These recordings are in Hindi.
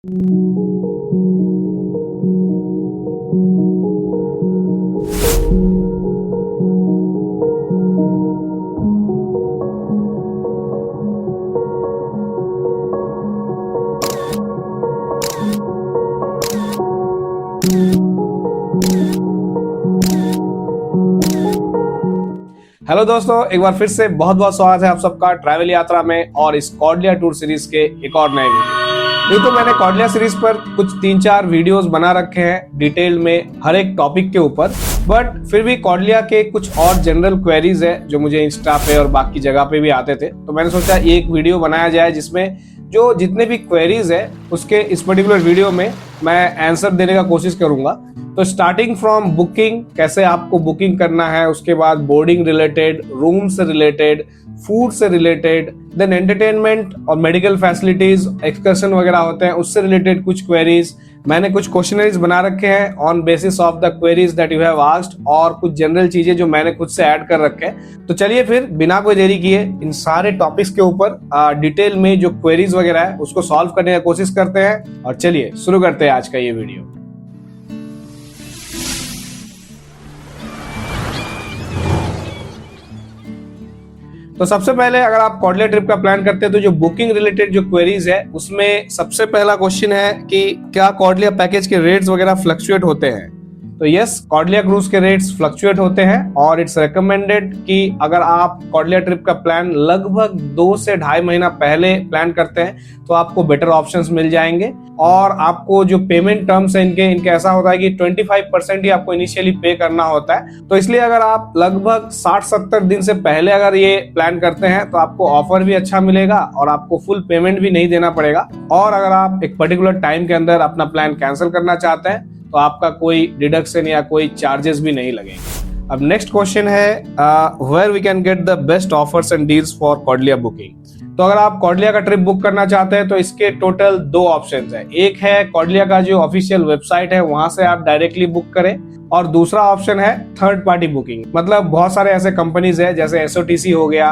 हेलो दोस्तों, एक बार फिर से बहुत बहुत स्वागत है आप सबका ट्रैवल यात्रा में और इस कॉर्डिया टूर सीरीज के एक और नए वीडियो। तो मैंने कॉर्डिया सीरीज पर कुछ 3-4 वीडियोस बना रखे हैं डिटेल में हर एक टॉपिक के ऊपर, बट फिर भी कॉर्डिया के कुछ और जनरल क्वेरीज है जो मुझे इंस्टा पे और बाकी जगह पे भी आते थे। तो मैंने सोचा एक वीडियो बनाया जाए जिसमें जो जितने भी क्वेरीज है उसके इस पर्टिकुलर वीडियो में मैं आंसर देने का कोशिश करूंगा। तो स्टार्टिंग फ्रॉम बुकिंग, कैसे आपको बुकिंग करना है, उसके बाद बोर्डिंग रिलेटेड, रूम से रिलेटेड, फूड से रिलेटेड, देन एंटरटेनमेंट और मेडिकल फैसिलिटीज, एक्सकर्शन वगैरह होते हैं उससे रिलेटेड कुछ क्वेरीज। मैंने कुछ क्वेश्चनरीज बना रखे हैं on basis of the queries that you have asked और कुछ जनरल चीजें जो मैंने खुद से ऐड कर रखे हैं। तो चलिए फिर बिना कोई देरी किए इन सारे टॉपिक्स के ऊपर डिटेल में जो क्वेरीज वगैरह है उसको सॉल्व करने की कोशिश करते हैं और चलिए शुरू करते हैं आज का ये वीडियो। तो सबसे पहले अगर आप कॉर्डिया ट्रिप का प्लान करते हैं तो जो बुकिंग रिलेटेड जो क्वेरीज है उसमें सबसे पहला क्वेश्चन है कि क्या कॉर्डिया पैकेज के रेट्स वगैरह फ्लक्चुएट होते हैं। तो यस, कॉर्डिया क्रूज के रेट्स फ्लक्चुएट होते हैं और इट्स रिकमेंडेड कि अगर आप कॉर्डिया ट्रिप का प्लान लगभग 2 से 2.5 महीना पहले प्लान करते हैं तो आपको बेटर ऑप्शंस मिल जाएंगे। और आपको जो पेमेंट टर्म्स है इनके ऐसा होता है कि 25% ही आपको इनिशियली पे करना होता है। तो इसलिए अगर आप लगभग 60-70 दिन से पहले अगर ये प्लान करते हैं तो आपको ऑफर भी अच्छा मिलेगा और आपको फुल पेमेंट भी नहीं देना पड़ेगा। और अगर आप एक पर्टिकुलर टाइम के अंदर अपना प्लान कैंसिल करना चाहते हैं तो आपका कोई डिडक्शन या कोई चार्जेस भी नहीं लगेंगे। अब नेक्स्ट क्वेश्चन है where we can get the best offers and deals for Cordelia booking. तो अगर आप कॉर्डिया का ट्रिप बुक करना चाहते हैं तो इसके टोटल 2 ऑप्शंस है। एक है कॉर्डिया का जो ऑफिशियल वेबसाइट है वहां से आप डायरेक्टली बुक करें और दूसरा ऑप्शन है थर्ड पार्टी बुकिंग। मतलब बहुत सारे ऐसे कंपनीज है जैसे एसओटीसी हो गया।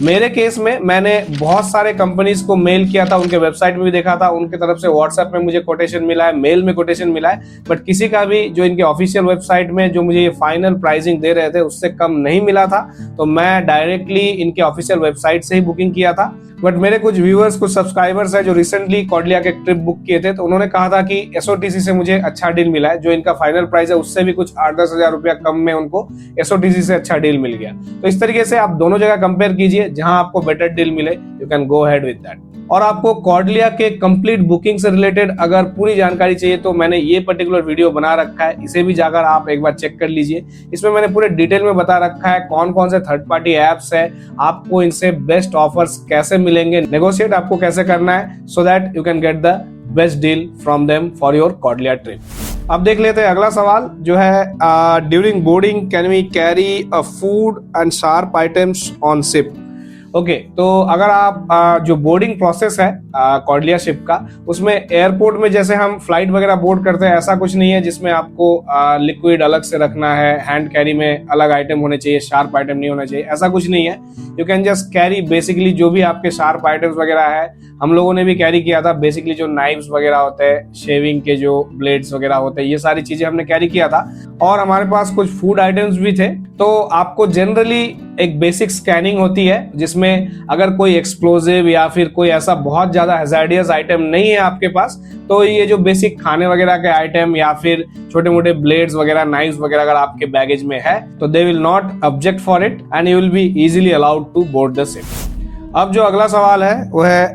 मेरे केस में मैंने बहुत सारे कंपनीज को मेल किया था, उनके वेबसाइट में भी देखा था, उनके तरफ से व्हाट्सएप में मुझे कोटेशन मिला है, मेल में कोटेशन मिला है, बट किसी का भी जो इनके ऑफिशियल वेबसाइट में जो मुझे ये फाइनल प्राइसिंग दे रहे थे उससे कम नहीं मिला था। तो मैं डायरेक्टली इनके ऑफिशियल वेबसाइट से ही बुकिंग किया था। बट मेरे कुछ व्यूअर्स, कुछ सब्सक्राइबर्स है जो रिसेंटली कॉर्डिया के ट्रिप बुक किए थे तो उन्होंने कहा था कि एसओटीसी से मुझे अच्छा डील मिला है, जो इनका फाइनल प्राइस है उससे भी कुछ 8-10 हजार रुपया कम में उनको एसओटीसी से अच्छा डील मिल गया। तो इस तरीके से आप दोनों जगह कंपेयर कीजिए, जहां आपको बेटर डील मिले you can go ahead with that. और आपको कॉर्डिया के कंप्लीट बुकिंग से रिलेटेड अगर पूरी जानकारी चाहिए तो मैंने ये पर्टिकुलर वीडियो बना रखा है, इसे भी जाकर आप एक बार चेक कर लीजिए। इसमें मैंने पूरे डिटेल में बता रखा है कौन कौन से थर्ड पार्टी एप्स है, आपको इनसे बेस्ट ऑफर्स कैसे मिलेंगे, नेगोशिएट आपको कैसे करना है, so that you can get the best deal from them for your Cordelia trip. अब देख लेते हैं अगला सवाल जो है during boarding can we carry a food and sharp items on ship. Okay, तो अगर आप जो बोर्डिंग प्रोसेस है कॉर्डिया शिप का, उसमें एयरपोर्ट में जैसे हम फ्लाइट वगैरह बोर्ड करते हैं ऐसा कुछ नहीं है जिसमें आपको लिक्विड अलग से रखना है, हैंड कैरी में अलग आइटम होने चाहिए, शार्प आइटम नहीं होना चाहिए, ऐसा कुछ नहीं है। You can just carry basically जो भी आपके शार्प आइटम्स वगैरह है। हम लोगों ने भी कैरी किया था बेसिकली जो नाइफ्स वगैरह होते हैं, शेविंग के जो ब्लेड्स वगैरह होते हैं, ये सारी चीजें हमने कैरी किया था। और हमारे पास कुछ फूड आइटम्स भी थे। तो आपको जनरली एक बेसिक स्कैनिंग होती है जिसमें अगर कोई एक्सप्लोजिव या फिर कोई ऐसा बहुत ज्यादा हैजार्डियस आइटम नहीं है आपके पास तो ये जो बेसिक खाने वगैरह के आइटम या फिर छोटे मोटे ब्लेड्स वगैरह, नाइफ्स वगैरह अगर आपके बैगेज में है तो they will not object for it and you will be easily allowed to board the ship. अब जो अगला सवाल है वो है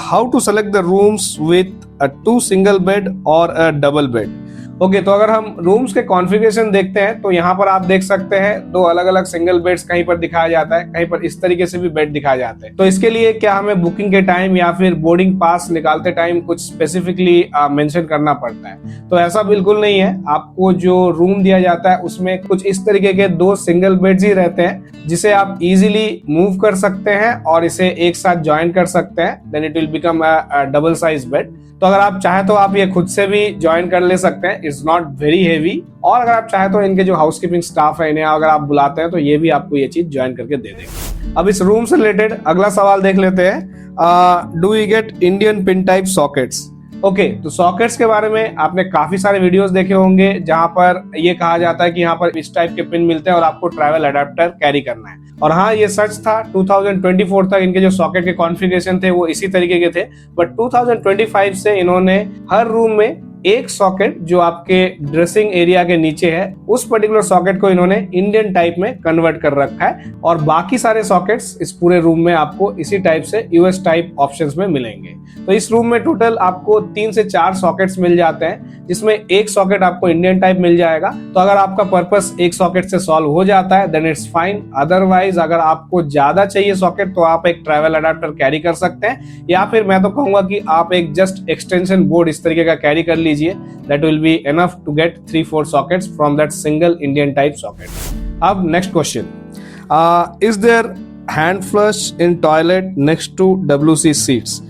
how to select the rooms with 2 single bed और अ डबल बेड। ओके, तो अगर हम रूम्स के कॉन्फ़िगरेशन देखते हैं तो यहाँ पर आप देख सकते हैं 2 अलग अलग सिंगल बेड्स कहीं पर दिखाया जाता है, कहीं पर इस तरीके से भी बेड दिखाए जाते हैं। तो इसके लिए क्या हमें बुकिंग के टाइम या फिर बोर्डिंग पास निकालते टाइम कुछ स्पेसिफिकली मेंशन करना पड़ता है? तो ऐसा बिल्कुल नहीं है। आपको जो रूम दिया जाता है उसमें कुछ इस तरीके के 2 सिंगल बेड्स ही रहते हैं जिसे आप इजीली मूव कर सकते हैं और इसे एक साथ ज्वाइन कर सकते हैं, then it will become a double size bed. तो अगर आप चाहे तो आप ये खुद से भी ज्वाइन कर ले सकते हैं, इट्स नॉट वेरी हेवी। और अगर आप चाहे तो इनके जो हाउसकीपिंग स्टाफ है इन्हें अगर आप बुलाते हैं तो ये भी आपको ये चीज ज्वाइन करके दे देंगे। अब इस रूम से रिलेटेड अगला सवाल देख लेते हैं, do we get Indian pin type sockets. Okay, तो सॉकेट्स के बारे में आपने काफी सारे वीडियोस देखे होंगे जहां पर ये कहा जाता है कि यहाँ पर इस टाइप के पिन मिलते हैं और आपको ट्रैवल अडेप्टर कैरी करना है। और हाँ, ये सच था, 2024 तक इनके जो सॉकेट के कॉन्फ़िगरेशन थे वो इसी तरीके के थे, बट 2025 से इन्होंने हर रूम में एक सॉकेट जो आपके ड्रेसिंग एरिया के नीचे है उस पर्टिकुलर सॉकेट को इन्होंने इंडियन टाइप में कन्वर्ट कर रखा है, और बाकी सारे सॉकेट्स इस पूरे रूम में आपको इसी टाइप से यूएस टाइप ऑप्शंस में मिलेंगे। तो इस रूम में टोटल आपको 3 से 4 सॉकेट्स मिल जाते हैं, जिसमें एक सॉकेट आपको इंडियन टाइप मिल जाएगा। तो अगर आपका पर्पस एक सॉकेट से सॉल्व हो जाता है देन इट्स फाइन। अदरवाइज अगर आपको ज्यादा चाहिए सॉकेट तो आप एक ट्रैवल अडेप्टर कैरी कर सकते हैं, या फिर मैं तो कहूंगा कि आप एक जस्ट एक्सटेंशन बोर्ड इस तरीके का कैरी कर लीजिए। That will be enough to get 3-4 sockets from that single Indian type socket. अब next question, is there hand flush in toilet next to WC seats?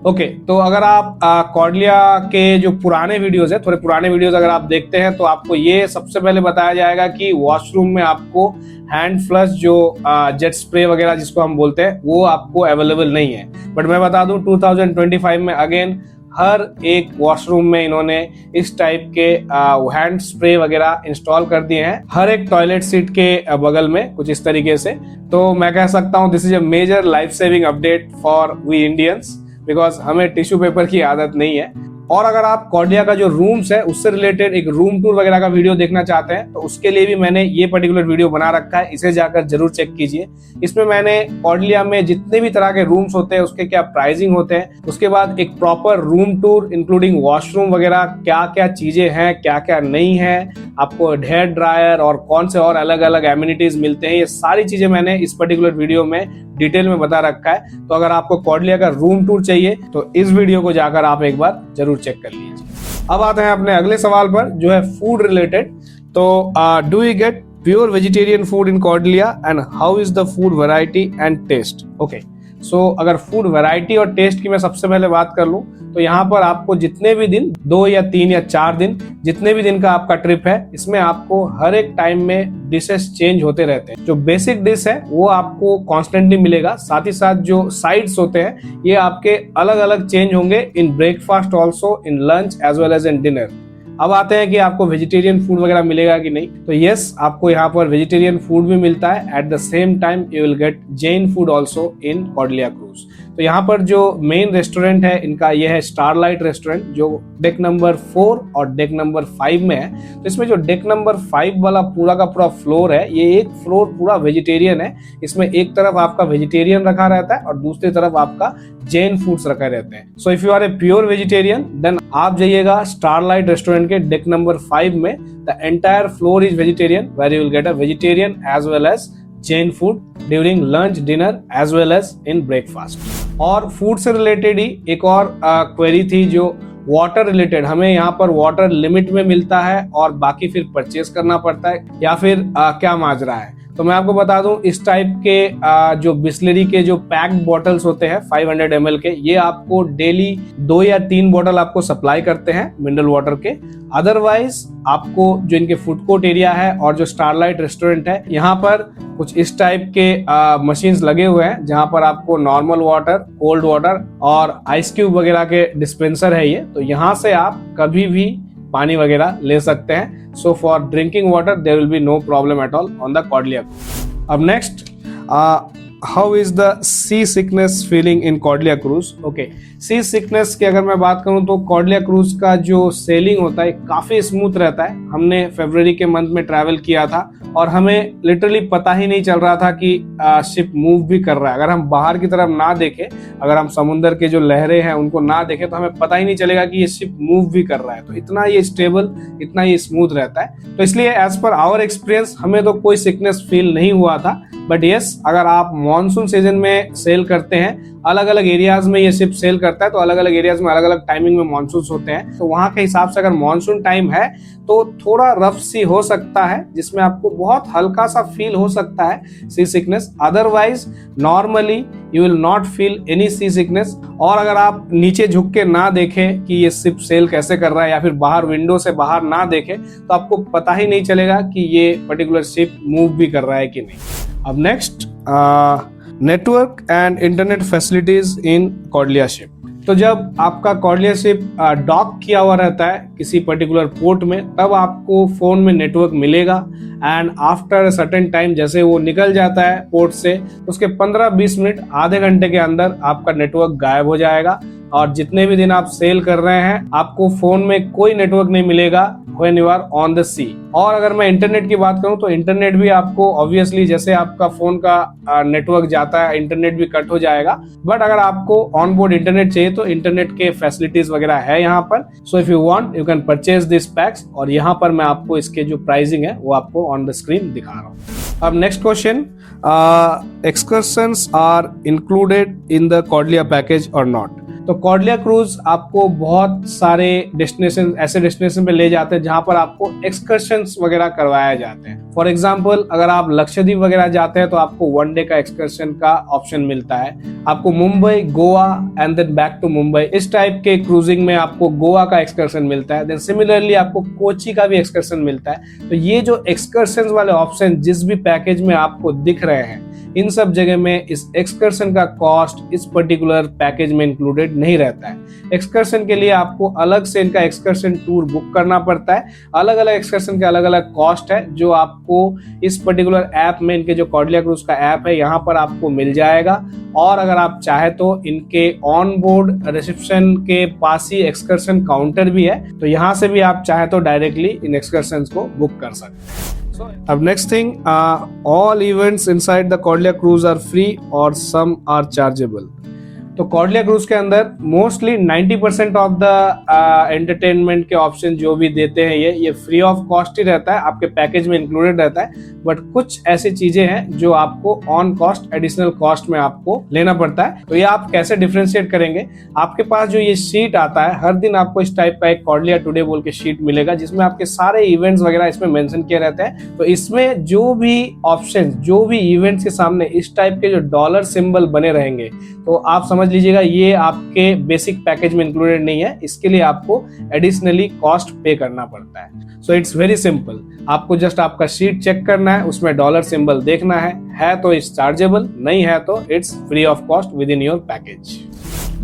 Okay, तो अगर आप कॉर्डिया के जो पुराने वीडियोस है, थोड़े पुराने वीडियोस अगर आप देखते हैं तो आपको ये सबसे पहले बताया जाएगा कि वॉशरूम में आपको हैंड फ्लश जो जेट स्प्रे वगैरह जिसको हम बोलते हैं वो आपको अवेलेबल नहीं है। बट मैं बता दूं 2025 में अगेन हर एक वॉशरूम में इन्होंने इस टाइप के हैंड स्प्रे वगैरह इंस्टॉल कर दिए हैं, हर एक टॉयलेट सीट के बगल में कुछ इस तरीके से। तो मैं कह सकता हूं this is a major life saving update for we Indians, because हमें टिश्यू पेपर की आदत नहीं है। और अगर आप कॉर्डिया का जो रूम्स है उससे रिलेटेड एक रूम टूर वगैरह का वीडियो देखना चाहते हैं तो उसके लिए भी मैंने ये पर्टिकुलर वीडियो बना रखा है, इसे जाकर जरूर चेक कीजिए। इसमें मैंने कॉर्डिया में जितने भी तरह के रूम्स होते हैं उसके क्या प्राइसिंग होते हैं, उसके बाद एक proper room tour including washroom वगैरह, क्या क्या चीजें हैं क्या क्या नहीं है, आपको हेयर ड्रायर और कौन से और अलग अलग एमिनिटीज मिलते हैं, ये सारी चीजें मैंने इस पर्टिकुलर वीडियो में डिटेल में बता रखा है। तो अगर आपको कॉर्डिया का रूम टूर चाहिए तो इस वीडियो को जाकर आप एक बार जरूर चेक कर लीजिए। अब आते हैं अपने अगले सवाल पर जो है फूड रिलेटेड। तो do you get pure vegetarian food in Cordelia and how is the food variety and taste? Okay, so अगर फूड वैरायटी और टेस्ट की मैं सबसे पहले बात कर लूं तो यहाँ पर आपको जितने भी दिन 2 या 3 या 4 दिन जितने भी दिन का आपका ट्रिप है इसमें आपको हर एक टाइम में डिशेस चेंज होते रहते हैं। जो बेसिक डिश है वो आपको कॉन्स्टेंटली मिलेगा, साथ ही साथ जो साइड्स होते हैं ये आपके अलग अलग चेंज होंगे in breakfast also, in lunch as well as in dinner. अब आते हैं कि आपको वेजिटेरियन फूड वगैरह मिलेगा कि नहीं। तो यस, आपको यहाँ पर वेजिटेरियन फूड भी मिलता है। At the same time you will get Jain food also in Cordelia cruise. तो यहाँ पर जो मेन रेस्टोरेंट है इनका यह है स्टारलाइट रेस्टोरेंट, जो डेक नंबर 4 और डेक नंबर 5 में है। तो इसमें जो डेक नंबर 5 वाला पूरा का पूरा फ्लोर है ये एक फ्लोर पूरा वेजिटेरियन है। इसमें एक तरफ आपका वेजिटेरियन रखा रहता है और दूसरी तरफ आपका जैन फूड्स रखे रहते हैं। So if you are a pure vegetarian then आप जाइएगा स्टारलाइट रेस्टोरेंट के डेक नंबर 5 में। The entire floor is vegetarian where you will get a vegetarian as well as Jain food during lunch, dinner as well as in breakfast. और फूड से रिलेटेड ही एक और क्वेरी थी जो वाटर रिलेटेड, हमें यहाँ पर वाटर लिमिट में मिलता है और बाकी फिर परचेस करना पड़ता है या फिर क्या माजरा है। तो मैं आपको बता दूं इस टाइप के जो बिस्लरी के जो पैक्ड बॉटल्स होते हैं 500 ml के, ये आपको डेली 2 या 3 बॉटल आपको सप्लाई करते हैं मिनरल वाटर के। अदरवाइज आपको जो इनके फूड कोर्ट एरिया है और जो स्टारलाइट रेस्टोरेंट है यहाँ पर कुछ इस टाइप के मशीन्स लगे हुए हैं जहां पर आपको नॉर्मल वाटर, कोल्ड वाटर और आइस क्यूब वगैरह के डिस्पेंसर है ये। तो यहाँ से आप कभी भी पानी वगैरह ले सकते हैं। So for drinking water there will be no problem at all on the Cordelia cruise. अब next, how is the sea sickness feeling in Cordelia cruise? Okay, sea sickness की अगर मैं बात करूं तो कॉर्डिया क्रूज का जो सेलिंग होता है काफी स्मूथ रहता है। हमने फरवरी के मंथ में ट्रैवल किया था और हमें लिटरली पता ही नहीं चल रहा था कि शिप मूव भी कर रहा है। अगर हम बाहर की तरफ ना देखें, अगर हम समुद्र के जो लहरें हैं उनको ना देखें तो हमें पता ही नहीं चलेगा कि ये शिप मूव भी कर रहा है। तो इतना ये स्टेबल, इतना ये स्मूथ रहता है। तो इसलिए एज पर आवर एक्सपीरियंस हमें तो कोई सिकनेस फील नहीं हुआ था। बट यस, अगर आप मॉनसून सीजन में सेल करते हैं, अलग अलग एरियाज में ये शिप सेल करता है, तो अलग अलग एरियाज में अलग अलग टाइमिंग में मॉनसून होते हैं। तो वहां के हिसाब से अगर मॉनसून टाइम है तो थोड़ा रफ सी हो सकता है जिसमें आपको बहुत हल्का सा फील हो सकता है sea sickness. Otherwise normally you will not feel any sea sickness. और अगर आप नीचे झुक के ना देखें कि ये शिप सेल कैसे कर रहा है या फिर बाहर विंडो से बाहर ना देखें तो आपको पता ही नहीं चलेगा कि ये पर्टिकुलर शिप मूव भी कर रहा है कि नहीं। अब next, network and internet facilities in Cordelia ship. तो जब आपका कॉर्डिया शिप डॉक किया हुआ रहता है किसी पर्टिकुलर पोर्ट में, तब आपको फोन में नेटवर्क मिलेगा। एंड आफ्टर सर्टेन टाइम, जैसे वो निकल जाता है पोर्ट से, उसके 15-20 मिनट, आधे घंटे के अंदर आपका नेटवर्क गायब हो जाएगा। और जितने भी दिन आप सेल कर रहे हैं, आपको फोन में कोई नेटवर्क नहीं मिलेगा when you are on the sea. और अगर मैं इंटरनेट की बात करूं तो इंटरनेट भी आपको ऑब्वियसली, जैसे आपका फोन का नेटवर्क जाता है, इंटरनेट भी कट हो जाएगा। बट अगर आपको ऑन बोर्ड इंटरनेट चाहिए तो इंटरनेट के फैसिलिटीज वगैरह है यहाँ पर। सो if you want you can purchase this PACS. और यहाँ पर मैं आपको इसके जो प्राइसिंग है वो आपको ऑन द स्क्रीन दिखा रहा हूँ। अब next question, excursions are included in the Cordelia package और नॉट। तो कॉर्डिया क्रूज आपको बहुत सारे डेस्टिनेशन, ऐसे डेस्टिनेशन पे ले जाते हैं जहां पर आपको एक्सकर्शंस वगैरह करवाए जाते हैं। फॉर एग्जांपल, अगर आप लक्षद्वीप वगैरह जाते हैं तो आपको 1 डे का एक्सकर्शन का ऑप्शन मिलता है। आपको Mumbai, Goa and then back to Mumbai, इस टाइप के क्रूजिंग में आपको गोवा का एक्सकर्शन मिलता है। देन सिमिलरली आपको कोची का भी एक्सकर्शन मिलता है। तो ये जो एक्सकर्शन वाले ऑप्शन जिस भी पैकेज में आपको दिख रहे हैं, इन सब जगह में इस एक्सकर्शन का कॉस्ट इस पर्टिकुलर पैकेज में इंक्लूडेड नहीं रहता है। एक्सकर्शन के लिए आपको अलग से इनका एक्सकर्शन टूर बुक करना पड़ता है। अलग अलग एक्सकर्शन के अलग अलग कॉस्ट है, जो आपको इस पर्टिकुलर ऐप में, इनके जो कॉर्डिया क्रूज का ऐप है, यहाँ पर आपको मिल जाएगा। और अगर आप चाहे तो इनके ऑन बोर्ड रिसेप्शन के पास ही एक्सकर्शन काउंटर भी है, तो यहाँ से भी आप चाहे तो डायरेक्टली इन एक्सकर्शन को बुक कर सकते हैं। अब next thing, all events inside the Cordelia cruise are free or some are chargeable। तो कॉर्डिया क्रूज के अंदर मोस्टली 90% ऑफ द एंटरटेनमेंट के ऑप्शन जो भी देते हैं ये फ्री ऑफ कॉस्ट ही रहता है, आपके पैकेज में इंक्लूडेड रहता है। बट कुछ ऐसी चीजें हैं जो आपको ऑन कॉस्ट, एडिशनल कॉस्ट में आपको लेना पड़ता है। तो ये आप कैसे डिफरेंशिएट करेंगे? आपके पास जो ये शीट आता है, हर दिन आपको इस टाइप का एक कॉर्डिया टुडे बोल के शीट मिलेगा, जिसमें आपके सारे इवेंट्स वगैरह इसमें मेंशन किए रहते हैं। तो इसमें जो भी ऑप्शन, जो भी इवेंट्स के सामने इस टाइप के जो डॉलर सिंबल बने रहेंगे, तो आप समझ लीजिएगा ये आपके बेसिक पैकेज में इंक्लूडेड नहीं है। इसके लिए आपको एडिशनली कॉस्ट पे करना पड़ता है। सो इट्स वेरी सिंपल, आपको जस्ट आपका शीट चेक करना है, उसमें डॉलर सिंबल देखना है तो इट्स चार्जेबल, नहीं है तो it's free of cost with in your package.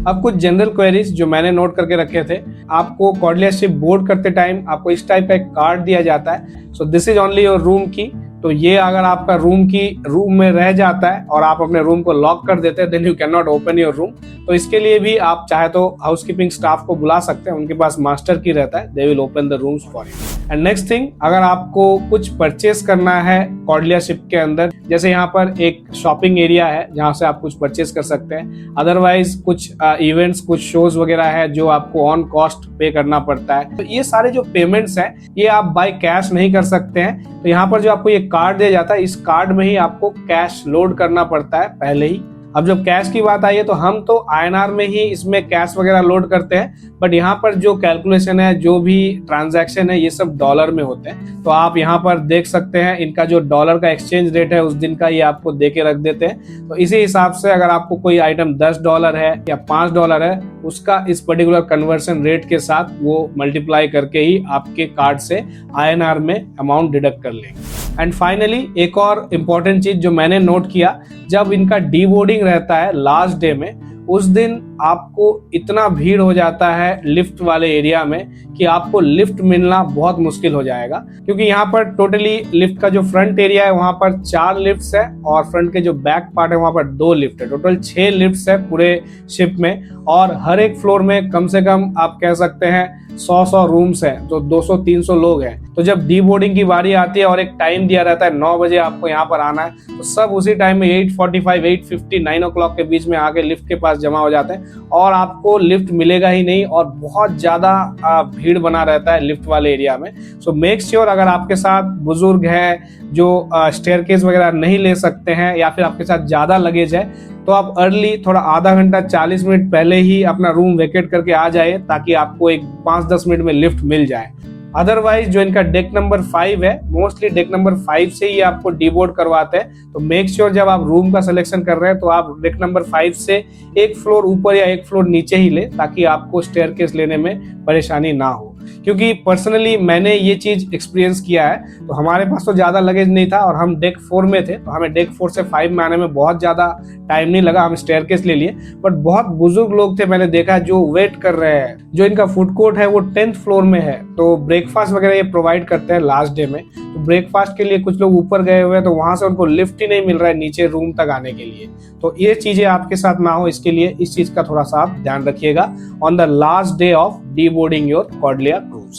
अब कुछ जनरल क्वेरीज जो मैंने नोट करके रखे थे। आपको कॉर्डिया शिप बोर्ड करते टाइम आपको इस टाइप का एक कार्ड दिया जाता है। So this is only your room की। तो ये अगर आपका रूम में रह जाता है और आप अपने रूम को लॉक कर देते हैं, then you can not open your room. तो इसके लिए भी आप चाहे तो हाउसकीपिंग स्टाफ को बुला सकते हैं, उनके पास मास्टर की रहता है, they will open the rooms for you. And next thing, अगर आपको कुछ परचेस करना है कॉर्डिया शिप के अंदर, जैसे यहाँ पर एक शॉपिंग एरिया है जहाँ से आप कुछ परचेस कर सकते हैं। अदरवाइज कुछ इवेंट्स, कुछ शोज वगैरह है जो आपको ऑन कॉस्ट पे करना पड़ता है। तो ये सारे जो पेमेंट्स हैं ये आप बाय कैश नहीं कर सकते हैं। तो यहाँ पर जो आपको ये कार्ड दिया जाता है, इस कार्ड में ही आपको कैश लोड करना पड़ता है पहले ही। अब जब कैश की बात आई है तो हम तो INR में ही इसमें कैश वगैरह लोड करते हैं, बट यहाँ पर जो कैलकुलेशन है, जो भी ट्रांजैक्शन है, ये सब डॉलर में होते हैं। तो आप यहाँ पर देख सकते हैं इनका जो डॉलर का एक्सचेंज रेट है उस दिन का ये आपको दे के रख देते हैं। तो इसी हिसाब से अगर आपको कोई आइटम $10 है या $5 है, उसका इस पर्टिकुलर कन्वर्शन रेट के साथ वो मल्टीप्लाई करके ही आपके कार्ड से INR में अमाउंट डिडक्ट कर लेंगे। एंड फाइनली एक और इम्पोर्टेंट चीज जो मैंने नोट किया, जब इनका डीबोर्डिंग रहता है लास्ट डे में, उस दिन आपको इतना भीड़ हो जाता है लिफ्ट वाले एरिया में कि आपको लिफ्ट मिलना बहुत मुश्किल हो जाएगा। क्योंकि यहाँ पर टोटली लिफ्ट का जो फ्रंट एरिया है वहां पर 4 लिफ्ट्स है और फ्रंट के जो बैक पार्ट है वहां पर 2 लिफ्ट है। टोटल 6 लिफ्ट्स है पूरे शिप में, और हर एक फ्लोर में कम से कम आप कह सकते हैं 100 रूम्स हैं, तो 200-300 लोग हैं। तो जब डी बोर्डिंग की बारी आती है और एक टाइम दिया रहता है 9 बजे आपको यहाँ पर आना है, तो सब उसी टाइम में 8:45, 8:50, 9 o'clock के बीच में आके लिफ्ट के पास जमा हो जाते हैं और आपको लिफ्ट मिलेगा ही नहीं, और बहुत ज्यादा भीड़ बना रहता है लिफ्ट वाले एरिया में। सो मेक श्योर अगर आपके साथ बुजुर्ग है जो स्टेयरकेस वगैरह नहीं ले सकते हैं, या फिर आपके साथ ज्यादा लगेज है, तो आप अर्ली थोड़ा आधा घंटा 40 मिनट पहले ही अपना रूम वेकेट करके आ जाए, ताकि आपको एक 5-10 मिनट में लिफ्ट मिल जाए। अदरवाइज जो इनका डेक नंबर 5 है, मोस्टली डेक नंबर 5 से ही आपको डीबोर्ड करवाते हैं। तो मेक श्योर जब आप रूम का सिलेक्शन कर रहे हैं तो आप डेक नंबर 5 से एक फ्लोर ऊपर या एक फ्लोर नीचे ही ले, ताकि आपको स्टेयरकेस लेने में परेशानी ना हो। क्योंकि पर्सनली मैंने ये चीज एक्सपीरियंस किया है। तो हमारे पास तो ज्यादा लगेज नहीं था और हम डेक 4 में थे, तो हमें डेक 4 से 5 में आने में बहुत ज्यादा टाइम नहीं लगा, हम स्टेयरकेस ले लिए। बट बहुत बुजुर्ग लोग थे, मैंने देखा, जो वेट कर रहे हैं। जो इनका फूड कोर्ट है वो 10th फ्लोर में है, तो ब्रेकफास्ट वगैरह ये प्रोवाइड करते हैं लास्ट डे में। तो ब्रेकफास्ट के लिए कुछ लोग ऊपर गए हुए हैं, तो वहां से उनको लिफ्ट ही नहीं मिल रहा है नीचे रूम तक आने के लिए। तो ये चीजें आपके साथ ना हो, इसके लिए इस चीज का थोड़ा सा आप ध्यान रखिएगा on the last day of deboarding your Cordelia cruise.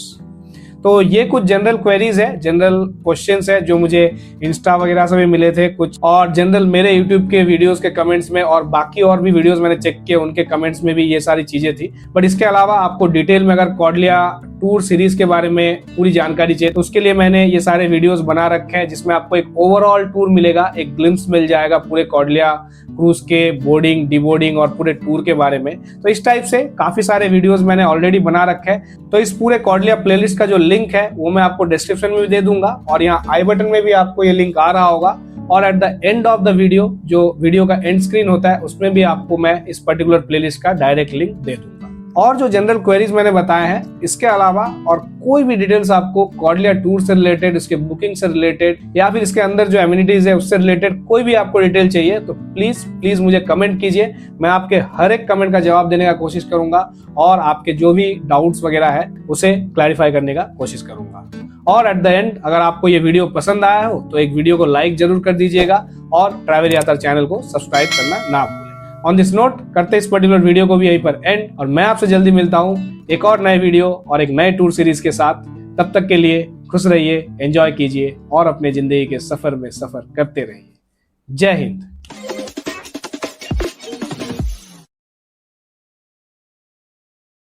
तो ये कुछ जनरल क्वेरीज है, जनरल क्वेश्चंस है जो मुझे इंस्टा वगैरह से भी मिले थे कुछ, और जनरल मेरे यूट्यूब के वीडियोस के कमेंट्स में, और बाकी और भी वीडियोस मैंने चेक किए उनके कमेंट्स में भी ये सारी चीजें थी। बट इसके अलावा आपको डिटेल में अगर कॉर्डिलिया टूर सीरीज के बारे में पूरी जानकारी चाहिए तो उसके लिए मैंने ये सारे वीडियोस बना रखे हैं, जिसमें आपको एक ओवरऑल टूर मिलेगा, एक ग्लिम्स मिल जाएगा पूरे कॉर्डिलिया क्रूज के बोर्डिंग, डीबोर्डिंग और पूरे टूर के बारे में। तो इस टाइप से काफी सारे वीडियोस मैंने ऑलरेडी बना रखे हैं। तो इस पूरे कॉर्डिलिया प्लेलिस्ट का जो लिंक है वो मैं आपको डिस्क्रिप्शन में भी दे दूंगा, और यहाँ आई बटन में भी आपको ये लिंक आ रहा होगा, और at the end of the video, जो वीडियो का एंड स्क्रीन होता है, उसमें भी आपको मैं इस पर्टिकुलर प्लेलिस्ट का डायरेक्ट लिंक दे दूंगा। और जो जनरल क्वेरीज मैंने बताए हैं, इसके अलावा और कोई भी डिटेल्स आपको कॉर्डिलिया टूर से रिलेटेड, इसके बुकिंग से रिलेटेड, या फिर इसके अंदर जो एमिनिटीज है उससे रिलेटेड कोई भी आपको डिटेल चाहिए तो प्लीज मुझे कमेंट कीजिए। मैं आपके हर एक कमेंट का जवाब देने का कोशिश करूंगा, और आपके जो भी डाउट्स वगैरह है उसे क्लैरिफाई करने का कोशिश करूंगा। और एट द एंड, अगर आपको ये वीडियो पसंद आया हो तो एक वीडियो को लाइक जरूर कर दीजिएगा, और ट्रैवल यात्रा चैनल को सब्सक्राइब करना ना भूलें। ऑन दिस नोट करते इस पर्टिकुलर वीडियो को भी यहीं पर एंड, और मैं आपसे जल्दी मिलता हूं एक और नए वीडियो और एक नए टूर सीरीज के साथ। तब तक के लिए खुश रहिए, एंजॉय कीजिए और अपने जिंदगी के सफर में सफर करते रहिए। जय हिंद।